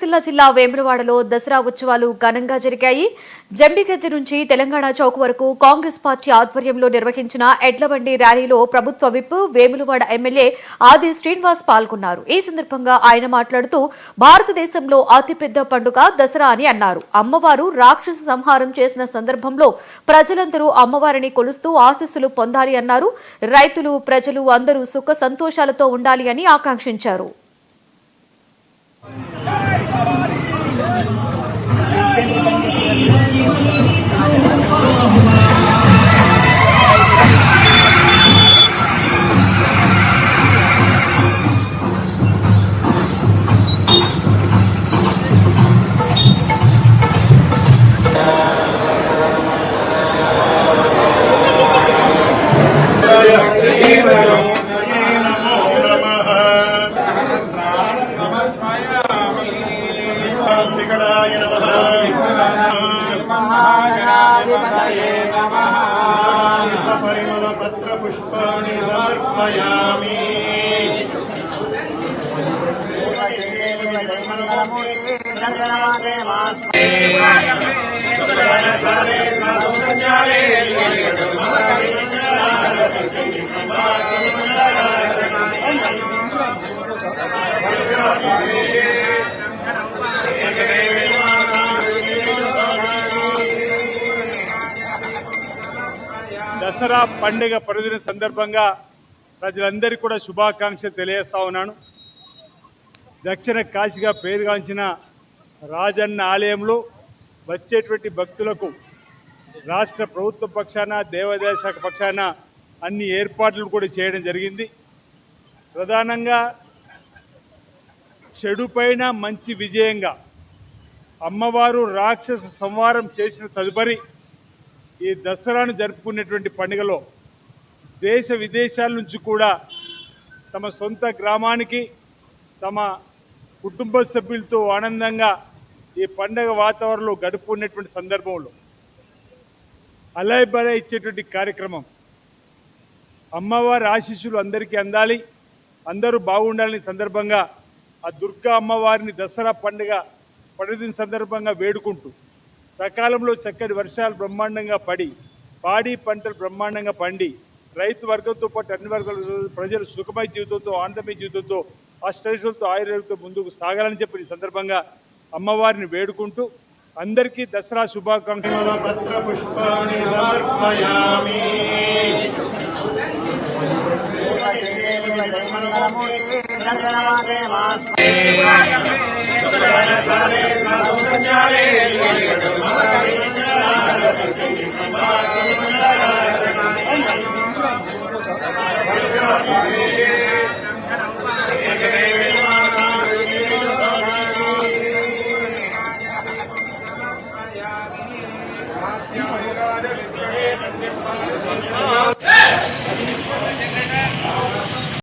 సిరిసిల్ల జిల్లా వేములవాడలో దసరా ఉత్సవాలు ఘనంగా జరిగాయి. జంబిగద్ది నుంచి తెలంగాణ చౌక్ వరకు కాంగ్రెస్ పార్టీ ఆధ్వర్యంలో నిర్వహించిన ఎడ్లబండి ర్యాలీలో ప్రభుత్వ విప్ వేములవాడ ఎమ్మెల్యే ఆది శ్రీనివాస్ పాల్గొన్నారు. ఈ సందర్భంగా ఆయన మాట్లాడుతూ భారతదేశంలో అతిపెద్ద పండుగ దసరా అని అన్నారు. అమ్మవారు రాక్షస సంహారం చేసిన సందర్భంలో ప్రజలందరూ అమ్మవారిని కొలుస్తూ ఆశీస్సులు పొందాలి అన్నారు. రైతులు, ప్రజలు అందరూ సుఖ సంతోషాలతో ఉండాలి అని ఆకాంక్షించారు. परिमल पत्र पुष्पाणि समर्पयामि। దసరా పండుగ పర్వదిన సందర్భంగా ప్రజలందరికీ కూడా శుభాకాంక్షలు తెలియజేస్తా ఉన్నాను. దక్షిణ కాశీగా పేరుగాంచిన రాజన్న ఆలయంలో వచ్చేటువంటి భక్తులకు రాష్ట్ర ప్రభుత్వ పక్షాన, దేవాదాయ శాఖ పక్షాన అన్ని ఏర్పాట్లు కూడా చేయడం జరిగింది. ప్రధానంగా చెడు పైన మంచి విజయంగా అమ్మవారు రాక్షస సంహారం చేసిన తదుపరి ఈ దసరాను జరుపుకునేటువంటి పండుగలో దేశ విదేశాల నుంచి కూడా తమ సొంత గ్రామానికి తమ కుటుంబ సభ్యులతో ఆనందంగా ఈ పండుగ వాతావరణంలో గడుపుకునేటువంటి సందర్భంలో అలయబల ఇచ్చేటువంటి కార్యక్రమం, అమ్మవారి ఆశీస్సులు అందరికీ అందాలి, అందరూ బాగుండాలని సందర్భంగా ఆ దుర్గా అమ్మవారిని దసరా పండుగ పర్వదిన సందర్భంగా వేడుకుంటూ సకాలంలో చక్కటి వర్షాలు బ్రహ్మాండంగా పడి పాడి పంటలు బ్రహ్మాండంగా పండి రైతు వర్గంతో పాటు అన్ని వర్గాల ప్రజలు సుఖమయ జీవితంతో, ఆనందమయ జీవితంతో, అష్టైశ్వర్యంతో, ఆయుర్వేదంతో ముందుకు సాగాలని చెప్పి ఈ సందర్భంగా అమ్మవారిని వేడుకుంటూ అందరికీ దసరా శుభాకాంక్షలు. పత్ర పుష్పాణి సమర్పయామి. Thank you.